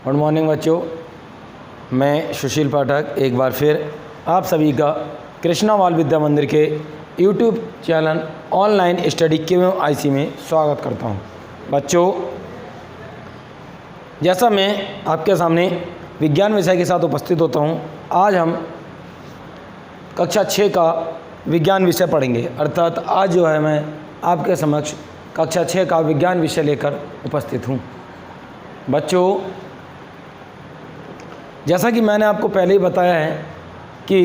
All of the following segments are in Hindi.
गुड मॉर्निंग बच्चों, मैं सुशील पाठक एक बार फिर आप सभी का कृष्णा बाल विद्या मंदिर के YouTube channel online study QIC में स्वागत करता हूं। बच्चों, जैसा मैं आपके सामने विज्ञान विषय के साथ उपस्थित होता हूं, आज हम कक्षा 6 का विज्ञान विषय पढ़ेंगे। अर्थात आज जो है मैं आपके समक्ष कक्षा 6 का विज्ञान विषय लेकर उपस्थित हूं। बच्चों, जैसा कि मैंने आपको पहले ही बताया है कि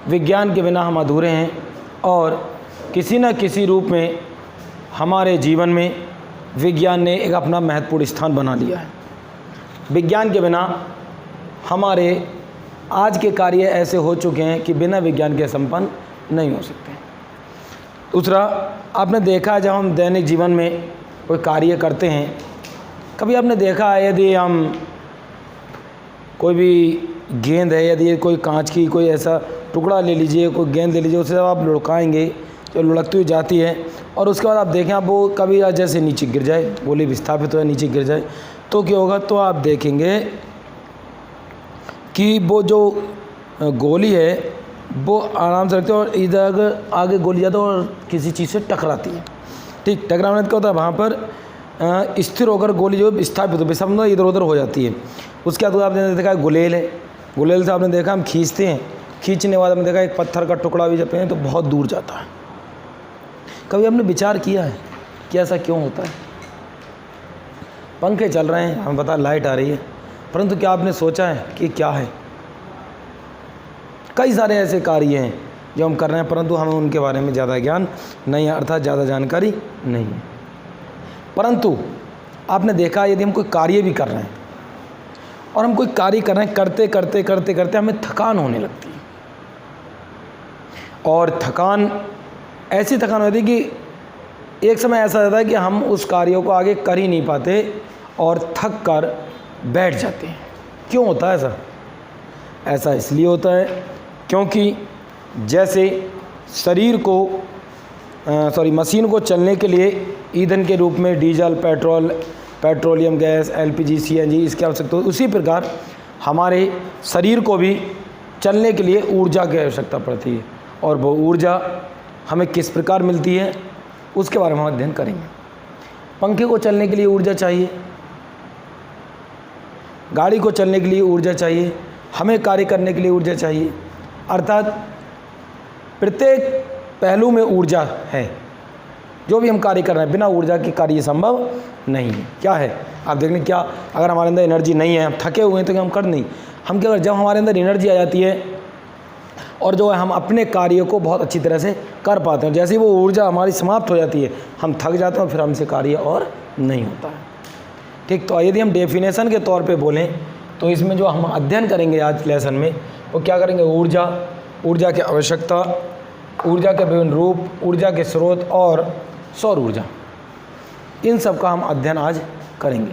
विज्ञान के बिना हम अधूरे हैं और किसी न किसी रूप में हमारे जीवन में विज्ञान ने एक अपना महत्वपूर्ण स्थान बना लिया है। विज्ञान के बिना हमारे आज के कार्य ऐसे हो चुके हैं कि बिना विज्ञान के संपन्न नहीं हो सकते। दूसरा, आपने देखा जब हम दैनिक जीवन में कोई कार्य करते हैं, कभी आपने देखा है यदि हम कोई भी गेंद है, यदि कोई कांच की कोई ऐसा टुकड़ा ले लीजिए, कोई गेंद ले लीजिए, उसे जब आप लुढ़काएंगे तो लुढ़कती हुई जाती है और उसके बाद आप देखें आप वो कभी जैसे नीचे गिर जाए, गोली विस्थापित हो नीचे गिर जाए तो क्या होगा, तो आप देखेंगे कि वो जो गोली है वो आराम से रखते हैं और इधर अगर आगे गोली जाता है और किसी चीज़ से टकराती है। ठीक, टकराने का होता है वहाँ पर स्थिर होकर गोली जो विस्थापित हो समझो इधर उधर हो जाती है। उसके बाद आपने देखा गुलेल है, गुलेल से आपने देखा हम खींचते हैं, खींचने के बाद आपने देखा एक पत्थर का टुकड़ा भी जब हैं तो बहुत दूर जाता है। कभी आपने विचार किया है कि ऐसा क्यों होता है? पंखे चल रहे हैं, हमें पता लाइट आ रही है, परंतु क्या आपने सोचा है कि क्या है? कई सारे ऐसे कार्य हैं जो हम कर रहे हैं परंतु हमें उनके बारे में ज़्यादा ज्ञान नहीं है, अर्थात ज़्यादा जानकारी नहीं है। परंतु आपने देखा यदि हम कोई कार्य भी कर रहे हैं और हम कोई कार्य कर रहे हैं, करते करते करते करते हमें थकान होने लगती है और थकान ऐसी थकान होती है कि एक समय ऐसा रहता है कि हम उस कार्यों को आगे कर ही नहीं पाते और थक कर बैठ जाते हैं। क्यों होता है ऐसा? ऐसा इसलिए होता है क्योंकि जैसे शरीर को मशीन को चलने के लिए ईंधन के रूप में diesel, petroleum gas, LPG, CNG इसकी आवश्यकता होती है, उसी प्रकार हमारे शरीर को भी चलने के लिए ऊर्जा की आवश्यकता पड़ती है और वो ऊर्जा हमें किस प्रकार मिलती है उसके बारे में हम अध्ययन करेंगे। पंखे को चलने के लिए ऊर्जा चाहिए, गाड़ी को चलने के लिए ऊर्जा चाहिए, हमें कार्य करने के लिए ऊर्जा चाहिए। अर्थात प्रत्येक पहलू में ऊर्जा है। जो भी हम कार्य कर रहे हैं बिना ऊर्जा के कार्य संभव नहीं है। क्या है आप देखने, क्या अगर हमारे अंदर एनर्जी नहीं है, हम थके हुए हैं तो हम कर नहीं, हम क्या जब हमारे अंदर एनर्जी आ जाती है और जो है हम अपने कार्य को बहुत अच्छी तरह से कर पाते हैं, जैसे ही वो ऊर्जा हमारी समाप्त हो जाती है हम थक जाते हैं, फिर हमसे कार्य और नहीं होता है। ठीक, तो यदि हम डेफिनेशन के तौर पे बोलें तो इसमें जो हम अध्ययन करेंगे आज लेसन में वो क्या करेंगे, ऊर्जा की आवश्यकता, ऊर्जा के विभिन्न रूप, ऊर्जा के स्रोत और सौर ऊर्जा, इन सब का हम अध्ययन आज करेंगे।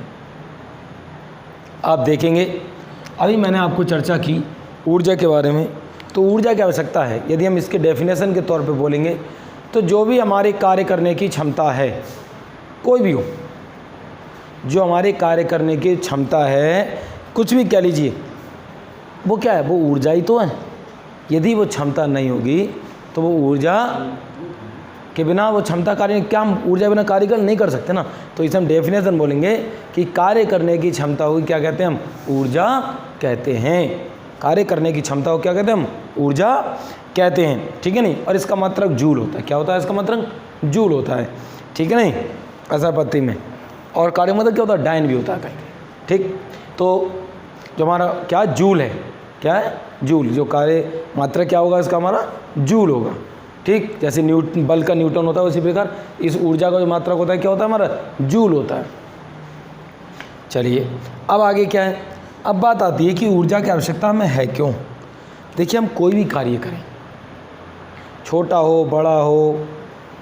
आप देखेंगे अभी मैंने आपको चर्चा की ऊर्जा के बारे में, तो ऊर्जा की आवश्यकता है यदि हम इसके डेफिनेशन के तौर पे बोलेंगे तो जो भी हमारे कार्य करने की क्षमता है, कोई भी हो, जो हमारे कार्य करने की क्षमता है, कुछ भी कह लीजिए, वो क्या है, वो ऊर्जा ही तो है। यदि वो क्षमता नहीं होगी तो वो ऊर्जा के बिना वो क्षमता कार्य, क्या हम ऊर्जा बिना कार्य नहीं कर सकते ना? तो इसे हम डेफिनेशन बोलेंगे कि कार्य करने की क्षमता होगी, क्या कहते हैं हम, ऊर्जा कहते हैं। कार्य करने की क्षमता को क्या कहते हैं हम, ऊर्जा कहते हैं। ठीक है नहीं, और इसका मात्रक जूल होता है। क्या होता है इसका मात्रक? जूल होता है। ठीक है नहीं, ऐसा पत्ती में, और कार्य मतलब क्या होता है, डायन भी होता है कहीं। ठीक, तो जो हमारा क्या जूल है, क्या है, जूल, जो कार्य मात्रा क्या होगा इसका, हमारा जूल होगा। ठीक, जैसे बल का न्यूटन होता है उसी प्रकार इस ऊर्जा का जो मात्रक होता है क्या होता है, हमारा जूल होता है। चलिए अब आगे क्या है, अब बात आती है कि ऊर्जा की आवश्यकता हमें है क्यों। देखिए, हम कोई भी कार्य करें, छोटा हो बड़ा हो,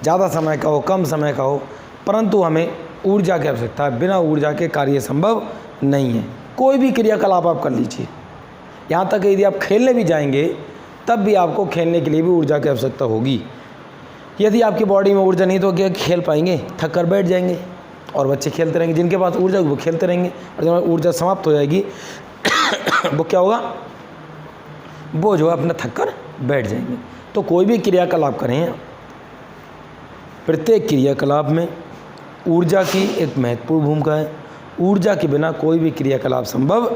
ज़्यादा समय का हो कम समय का हो, परंतु हमें ऊर्जा की आवश्यकता है। बिना ऊर्जा के कार्य संभव नहीं है। कोई भी क्रियाकलाप आप कर लीजिए, यहाँ तक यदि आप खेलने भी जाएंगे तब भी आपको खेलने के लिए भी ऊर्जा की आवश्यकता होगी। यदि आपकी बॉडी में ऊर्जा नहीं तो क्या खेल पाएंगे, थक कर बैठ जाएंगे। और बच्चे खेलते रहेंगे। जिनके पास ऊर्जा वो खेलते रहेंगे, और जब ऊर्जा समाप्त हो जाएगी वो क्या होगा, वो जो है अपना थक कर बैठ जाएंगे। तो कोई भी क्रियाकलाप करें, प्रत्येक क्रियाकलाप में ऊर्जा की एक महत्वपूर्ण भूमिका है। ऊर्जा के बिना कोई भी क्रियाकलाप संभव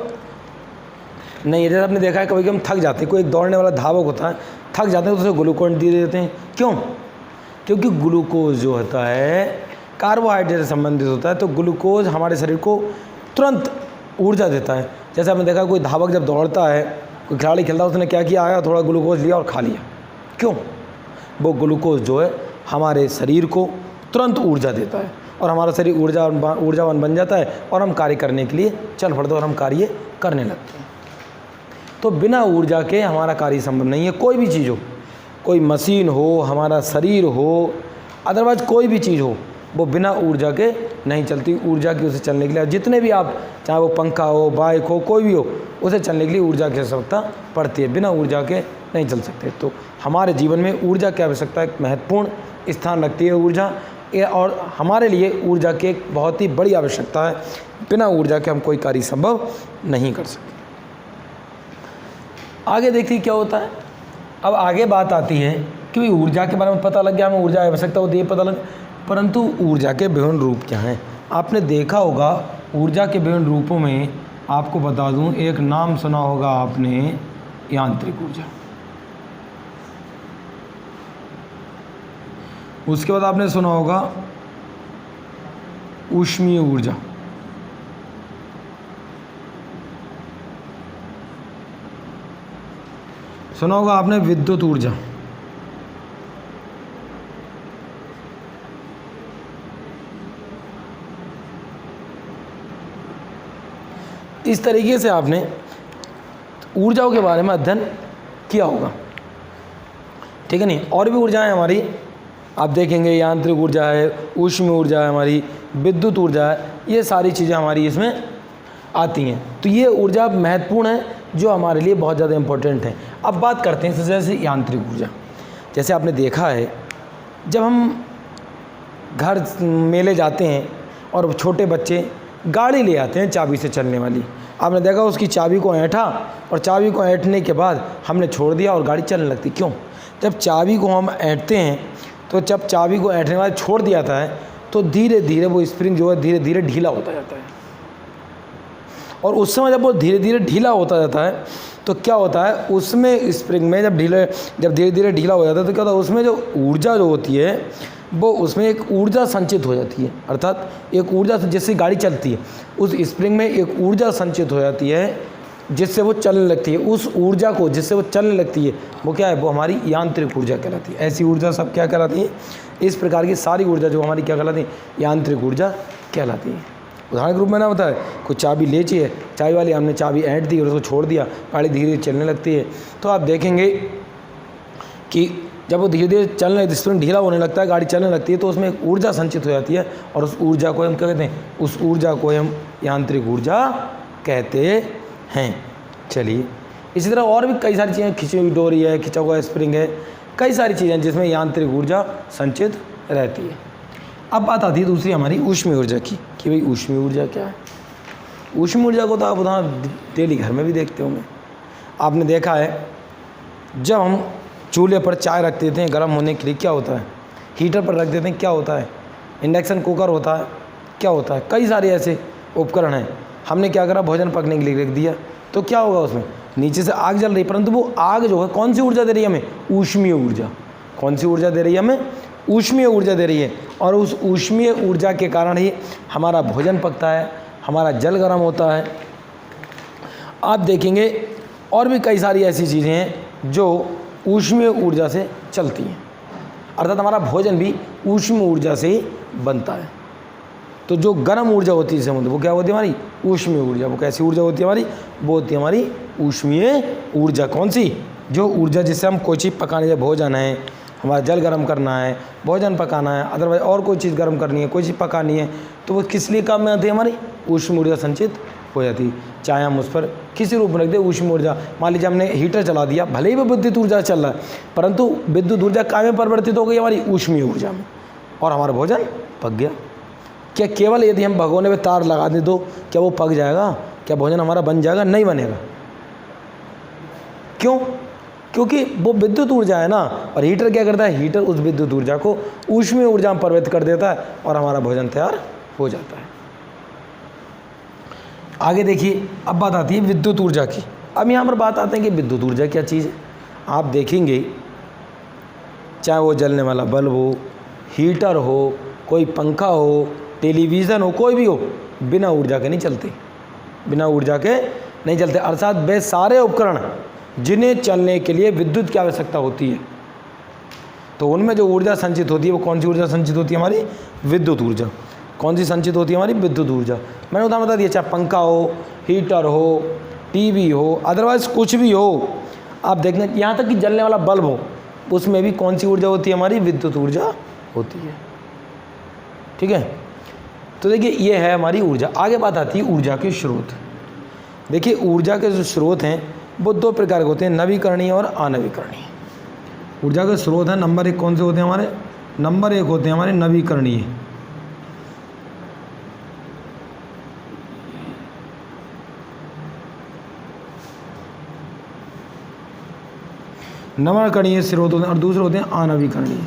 नहीं है। जैसे आपने देखा है कभी कभी हम थक जाते हैं, कोई एक दौड़ने वाला धावक होता है, थक जाते हैं तो उसे ग्लूकोज दे देते हैं। क्यों? क्योंकि ग्लूकोज जो होता है कार्बोहाइड्रेट से संबंधित होता है, तो ग्लूकोज हमारे शरीर को तुरंत ऊर्जा देता है। जैसे आपने देखा कोई धावक जब दौड़ता है, कोई खिलाड़ी खेलता है, उसने क्या किया, आया थोड़ा ग्लूकोज लिया और खा लिया। क्यों? वो ग्लूकोज जो है हमारे शरीर को तुरंत ऊर्जा देता है और हमारा शरीर ऊर्जावान बन जाता है और हम कार्य करने के लिए चल पड़ते हैं और हम कार्य करने लगते हैं। तो बिना ऊर्जा के हमारा कार्य संभव नहीं है। कोई भी चीज़ हो, कोई मशीन हो, हमारा शरीर हो, अदरवाइज कोई भी चीज़ हो, वो बिना ऊर्जा के नहीं चलती। ऊर्जा की उसे चलने के लिए, जितने भी आप, चाहे वो पंखा हो, बाइक हो, कोई भी हो, उसे चलने के लिए ऊर्जा की आवश्यकता पड़ती है। बिना ऊर्जा के नहीं चल सकते। तो हमारे जीवन में ऊर्जा की आवश्यकता एक महत्वपूर्ण स्थान रखती है ऊर्जा, और हमारे लिए ऊर्जा की एक बहुत ही बड़ी आवश्यकता है। बिना ऊर्जा के हम कोई कार्य संभव नहीं कर सकते। आगे देखिए क्या होता है। अब आगे बात आती है कि ऊर्जा के बारे में पता लग गया, हमें ऊर्जा की आवश्यकता होती है पता लग, परंतु ऊर्जा के विभिन्न रूप क्या हैं। आपने देखा होगा ऊर्जा के विभिन्न रूपों में, आपको बता दूं, एक नाम सुना होगा आपने, यांत्रिक ऊर्जा। उसके बाद आपने सुना होगा ऊष्मीय ऊर्जा, सुना होगा आपने विद्युत ऊर्जा, इस तरीके से आपने ऊर्जाओं के बारे में अध्ययन किया होगा, ठीक है नहीं। और भी ऊर्जाएं हमारी आप देखेंगे, यांत्रिक ऊर्जा है, ऊष्मीय ऊर्जा है, हमारी विद्युत ऊर्जा है, ये सारी चीज़ें हमारी इसमें आती हैं। तो ये ऊर्जा महत्वपूर्ण है जो हमारे लिए बहुत ज़्यादा इम्पोर्टेंट है। अब बात करते हैं जैसे यांत्रिक ऊर्जा। जैसे आपने देखा है जब हम घर मेले जाते हैं और छोटे बच्चे गाड़ी ले आते हैं चाबी से चलने वाली, आपने देखा उसकी चाबी को ऐंठा और चाबी को ऐंठने के बाद हमने छोड़ दिया और गाड़ी चलने लगती। क्यों? जब चाबी को हम ऐंठते हैं तो जब चाबी को ऐंठने के बाद छोड़ दिया जाता है तो धीरे धीरे वो स्प्रिंग जो है धीरे धीरे ढीला होता जाता है, और उस समय जब वो धीरे धीरे ढीला होता जाता है तो क्या होता है, उसमें स्प्रिंग में जब धीरे धीरे ढीला हो जाता है तो क्या होता है, उसमें जो ऊर्जा जो होती है वो उसमें एक ऊर्जा संचित हो जाती है। अर्थात एक ऊर्जा जिससे गाड़ी चलती है, उस स्प्रिंग में एक ऊर्जा संचित हो जाती है जिससे वो चलने लगती है। उस ऊर्जा को जिससे वो चलने लगती है वो क्या है, वो हमारी यांत्रिक ऊर्जा कहलाती है। ऐसी ऊर्जा सब क्या कहलाती है, इस प्रकार की सारी ऊर्जा जो हमारी क्या कहलाती है, यांत्रिक ऊर्जा कहलाती है। उदाहरण के रूप में ना होता है, कुछ चाबी ले चाहिए, चाबी वाली हमने चाबी ऐंठ दी और उसको छोड़ दिया, गाड़ी धीरे धीरे चलने लगती है। तो आप देखेंगे कि जब वो धीरे धीरे चलने, स्प्रिंग ढीला होने लगता है, गाड़ी चलने लगती है, तो उसमें एक ऊर्जा संचित हो जाती है और उस ऊर्जा को हम क्या कहते हैं, उस ऊर्जा को हम यांत्रिक ऊर्जा कहते हैं। चलिए, इसी तरह और भी कई सारी चीज़ें, खिंची हुई डोरी है, खिंचा हुआ स्प्रिंग है, कई सारी चीज़ें जिसमें यांत्रिक ऊर्जा संचित रहती है। अब बात आती है दूसरी हमारी ऊष्मीय ऊर्जा की, कि भाई ऊष्मीय ऊर्जा क्या है। ऊष्मीय ऊर्जा को तो आप उदाहरण डेली घर में भी देखते होंगे। आपने देखा है जब हम चूल्हे पर चाय रख देते हैं गर्म होने के लिए, क्या होता है, हीटर पर रख देते हैं, क्या होता है, इंडक्शन कुकर होता है, क्या होता है, कई सारे ऐसे उपकरण हैं। हमने क्या करा, भोजन पकने के लिए रख दिया, तो क्या होगा, उसमें नीचे से आग जल रही, परंतु वो आग जो है कौन सी ऊर्जा दे रही है हमें, ऊष्मीय ऊर्जा। कौन सी ऊर्जा दे रही है हमें, ऊष्मीय ऊर्जा दे रही है। और उस ऊष्मीय ऊर्जा के कारण ही हमारा भोजन पकता है, हमारा जल गर्म होता है। आप देखेंगे और भी कई सारी ऐसी चीज़ें हैं जो ऊष्मीय ऊर्जा से चलती हैं, अर्थात हमारा भोजन भी ऊष्मीय ऊर्जा से ही बनता है। तो जो गर्म ऊर्जा होती है समुद्र, वो क्या होती है हमारी, ऊष्मीय ऊर्जा। वो कैसी ऊर्जा होती है हमारी, वो होती है हमारी ऊष्मीय ऊर्जा। कौन सी, जो ऊर्जा जिससे हम कोई चीज़ पकाने, जब भोजन है, हमारा जल गर्म करना है, भोजन पकाना है, अदरवाइज और कोई चीज़ गर्म करनी है, कोई चीज़ पकानी है, तो वो किस लिए काम में आती है, हमारी ऊष्मीय ऊर्जा संचित हो जाती है। चाहे हम उस पर किसी रूप में रख दें ऊष्मीय ऊर्जा, मान लीजिए हमने हीटर चला दिया, भले ही वो विद्युत ऊर्जा चल रहा है, परंतु विद्युत ऊर्जा काय में परिवर्तित हो गई, हमारी ऊष्मीय ऊर्जा में, और हमारा भोजन पक गया। क्या केवल यदि हम भगोने में तार लगा दें तो क्या वो पक जाएगा? क्या भोजन हमारा बन जाएगा? नहीं बनेगा। क्यों? क्योंकि वो विद्युत ऊर्जा है ना। और हीटर क्या करता है? हीटर उस विद्युत ऊर्जा को ऊष्मीय ऊर्जा में परिवर्तित कर देता है और हमारा भोजन तैयार हो जाता है। आगे देखिए, अब बात आती है विद्युत ऊर्जा की। अब यहाँ पर बात आते हैं कि विद्युत ऊर्जा क्या चीज़ है। आप देखेंगे, चाहे वो जलने वाला बल्ब हो, हीटर हो, कोई पंखा हो, टेलीविज़न हो, कोई भी हो, बिना ऊर्जा के नहीं चलते, बिना ऊर्जा के नहीं चलते। अर्थात वे सारे उपकरण जिन्हें चलने के लिए विद्युत की आवश्यकता होती है, तो उनमें जो ऊर्जा संचित होती है वो कौन सी ऊर्जा संचित होती है? हमारी विद्युत ऊर्जा। कौन सी संचित होती है? हमारी विद्युत ऊर्जा। मैंने उदाहरण बता दिया, चाहे पंखा हो, हीटर हो, टीवी हो, अदरवाइज़ कुछ भी हो। आप देखना, यहाँ तक कि जलने वाला बल्ब हो, उसमें भी कौन सी ऊर्जा होती है? हमारी विद्युत ऊर्जा होती है। ठीक है, तो देखिए ये है हमारी ऊर्जा। आगे बात आती है ऊर्जा के स्रोत। देखिए ऊर्जा के जो स्रोत हैं वो दो प्रकार के होते हैं, नवीकरणीय और अनवीकरणीय। ऊर्जा के स्रोत हैं, नंबर 1 कौन से होते हैं हमारे? नंबर 1 होते हैं हमारे नवीकरणीय। नवीकरणीय स्रोत होते हैं और दूसरे होते हैं अनवीकरणीय।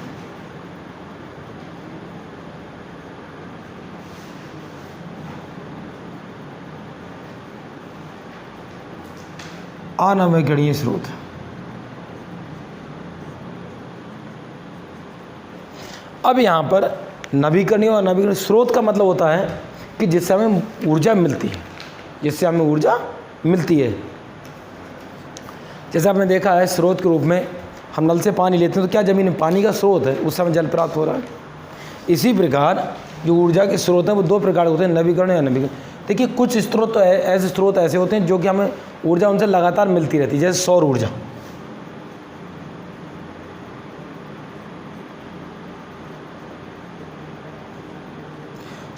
अनवीकरणीय स्रोत। अब यहाँ पर नवीकरणीय और अनवीकरणीय स्रोत का मतलब होता है कि जिससे हमें ऊर्जा मिलती है, जिससे हमें ऊर्जा मिलती है। जैसे आपने देखा है, स्रोत के रूप में हम नल से पानी लेते हैं तो क्या ज़मीन में पानी का स्रोत है, उससे हमें जल प्राप्त हो रहा है। इसी प्रकार जो ऊर्जा के स्रोत हैं वो दो प्रकार के होते हैं, नवीकरण या अनवीकरण। देखिए कुछ स्रोत तो ऐसे स्रोत ऐसे होते हैं जो कि हमें ऊर्जा उनसे लगातार मिलती रहती है, जैसे सौर ऊर्जा।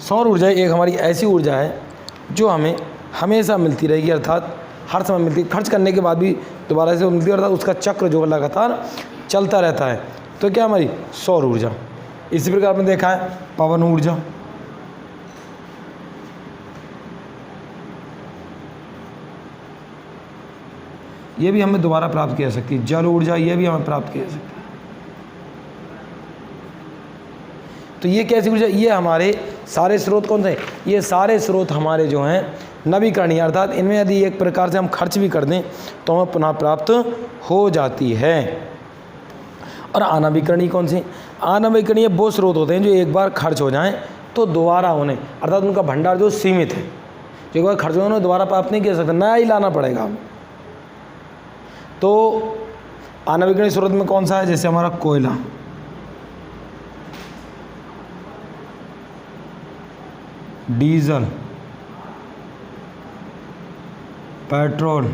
सौर ऊर्जा एक हमारी ऐसी ऊर्जा है जो हमें हमेशा मिलती रहेगी, अर्थात हर समय मिलती है, खर्च करने के बाद भी दोबारा से मिलती है, अर्थात उसका चक्र जो लगातार चलता रहता है। तो क्या हमारी सौर ऊर्जा। इसी प्रकार आपने देखा है पवन ऊर्जा, ये भी हमें दोबारा प्राप्त की जा सकती है। जल ऊर्जा, ये भी हमें प्राप्त की जा सकती है। तो ये कैसी ऊर्जा? ये हमारे सारे स्रोत कौन से? ये सारे स्रोत हमारे जो हैं नवीकरणीय, अर्थात इनमें यदि एक प्रकार से हम खर्च भी कर दें तो हमें पुनः प्राप्त हो जाती है। और अनवीकरणीय कौन सी? अनवीकरणीय वो स्रोत होते हैं जो एक बार खर्च हो जाएं तो दोबारा होने, अर्थात उनका भंडार जो सीमित है, जो एक बार खर्च हो उन्हें दोबारा प्राप्त नहीं कर सकते, नया ही लाना पड़ेगा हमें। तो अनवीकरणीय स्रोत में कौन सा है? जैसे हमारा कोयला, डीजल, पेट्रोल।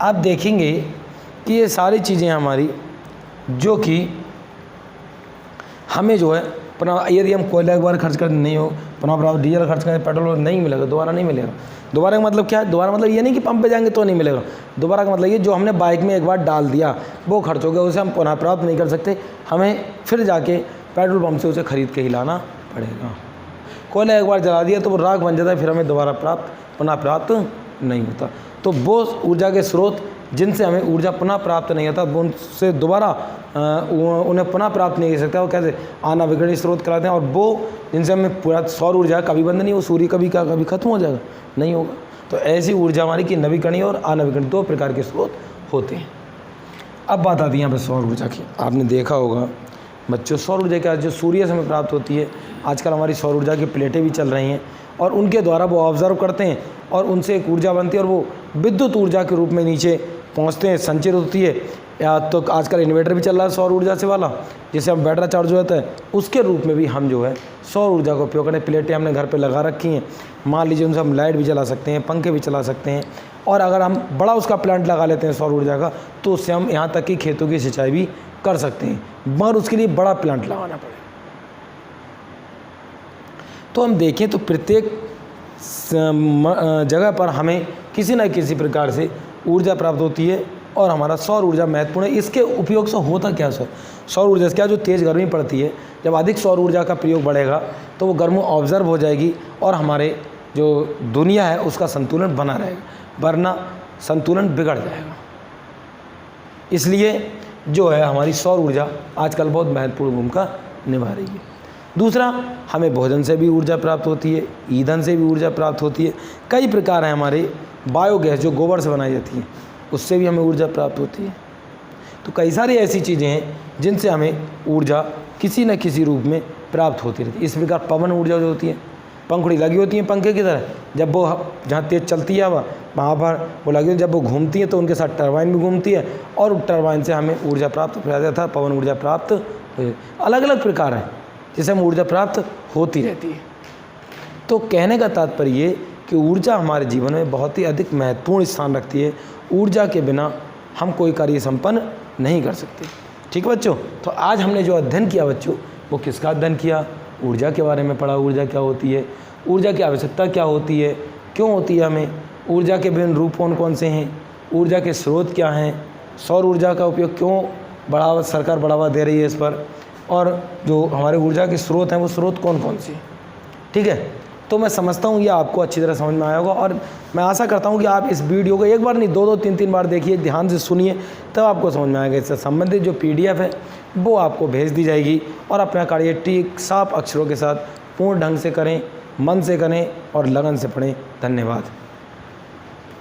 आप देखेंगे कि ये सारी चीज़ें हमारी जो कि हमें जो है पुनः, यदि हम कोयला एक बार खर्च कर नहीं हो, पुनः प्राप्त डीजल खर्च करें, पेट्रोल नहीं मिलेगा, दोबारा नहीं मिलेगा। दोबारा का मतलब क्या है? दोबारा मतलब ये नहीं कि पंप पे जाएंगे तो नहीं मिलेगा। दोबारा का मतलब ये जो हमने बाइक में एक बार डाल दिया वो खर्च हो गया, उसे हम पुनः प्राप्त नहीं कर सकते, हमें फिर जाके पेट्रोल पंप से उसे खरीद के ही लाना पड़ेगा। कोयला एक बार जला दिया तो वो राख बन जाता है, फिर हमें दोबारा पुनः प्राप्त नहीं होता। तो वो ऊर्जा के स्रोत जिनसे हमें ऊर्जा पुनः प्राप्त नहीं होता, वो उनसे दोबारा उन्हें पुनः प्राप्त नहीं कर सकता, वो कैसे? अनवीकरणीय स्रोत कराते हैं। और वो जिनसे हमें पूरा सौर ऊर्जा कभी बंद नहीं हो, सूर्य कभी खत्म हो जाएगा, नहीं होगा। तो ऐसी ऊर्जा हमारी कि नवीकरणीय और अनवीकरणीय दो प्रकार के स्रोत होते हैं। अब बात आती है यहाँ पर सौर ऊर्जा की। आपने देखा होगा बच्चों, सौर ऊर्जा क्या, जो सूर्य से हमें प्राप्त होती है। आजकल हमारी सौर ऊर्जा की प्लेटें भी चल रही हैं और उनके द्वारा वो ऑब्जर्व करते हैं और उनसे एक ऊर्जा बनती है और वो विद्युत ऊर्जा के रूप में नीचे पहुंचते हैं, संचित होती है। या तो आजकल इन्वर्टर भी चल रहा है सौर ऊर्जा से वाला, जिससे हम बैटरी चार्ज हो जाता है, उसके रूप में भी हम जो है सौर ऊर्जा का उपयोग करें। प्लेटें हमने घर पे लगा रखी हैं, मान लीजिए उनसे हम लाइट भी चला सकते हैं, पंखे भी चला सकते हैं। और अगर हम बड़ा उसका प्लांट लगा लेते हैं सौर ऊर्जा का, तो उससे हम यहाँ तक कि खेतों की सिंचाई भी कर सकते हैं, मगर उसके लिए बड़ा प्लांट लगाना पड़ेगा। तो हम देखें तो प्रत्येक जगह पर हमें किसी न किसी प्रकार से ऊर्जा प्राप्त होती है और हमारा सौर ऊर्जा महत्वपूर्ण है। इसके उपयोग से होता क्या सौर ऊर्जा से क्या, जो तेज़ गर्मी पड़ती है, जब अधिक सौर ऊर्जा का प्रयोग बढ़ेगा तो वो गर्मी ऑब्जर्व हो जाएगी और हमारे जो दुनिया है उसका संतुलन बना रहेगा, वरना संतुलन बिगड़ जाएगा। इसलिए जो है हमारी सौर ऊर्जा आजकल बहुत महत्वपूर्ण भूमिका निभा रही है। दूसरा, हमें भोजन से भी ऊर्जा प्राप्त होती है, ईंधन से भी ऊर्जा प्राप्त होती है। कई प्रकार हैं हमारे, बायोगैस जो गोबर से बनाई जाती है उससे भी हमें ऊर्जा प्राप्त होती है। तो कई सारी ऐसी चीज़ें हैं जिनसे हमें ऊर्जा किसी न किसी रूप में प्राप्त होती रहती है। इस प्रकार पवन ऊर्जा जो होती है, पंखुड़ी लगी होती है पंखे की तरह, जब वो जहाँ तेज़ चलती है वहाँ पर वो लगी होती है, जब वो घूमती है तो उनके साथ टरबाइन भी घूमती है और टरबाइन से हमें ऊर्जा प्राप्त हो जाता है, पवन ऊर्जा प्राप्त हो। अलग अलग प्रकार हैं जिससे हम ऊर्जा प्राप्त होती रहती है। तो कहने का तात्पर्य ये कि ऊर्जा हमारे जीवन में बहुत ही अधिक महत्वपूर्ण स्थान रखती है। ऊर्जा के बिना हम कोई कार्य संपन्न नहीं कर सकते। ठीक है बच्चों, तो आज हमने जो अध्ययन किया बच्चों, वो किसका अध्ययन किया? ऊर्जा के बारे में पढ़ा। ऊर्जा क्या होती है, ऊर्जा की आवश्यकता क्या होती है, क्यों होती है हमें, ऊर्जा के विभिन्न रूप कौन कौन से हैं, ऊर्जा के स्रोत क्या हैं, सौर ऊर्जा का उपयोग क्यों सरकार बढ़ावा दे रही है इस पर, और जो हमारे ऊर्जा के स्रोत हैं वो स्रोत कौन कौन से। ठीक है, तो मैं समझता हूँ ये आपको अच्छी तरह समझ में आया होगा और मैं आशा करता हूँ कि आप इस वीडियो को एक बार नहीं, दो तीन तीन बार देखिए, ध्यान से सुनिए, तब आपको समझ में आएगा। इससे संबंधित जो PDF है वो आपको भेज दी जाएगी और अपना कार्य ठीक साफ अक्षरों के साथ पूर्ण ढंग से करें, मन से करें और लगन से पढ़ें। धन्यवाद।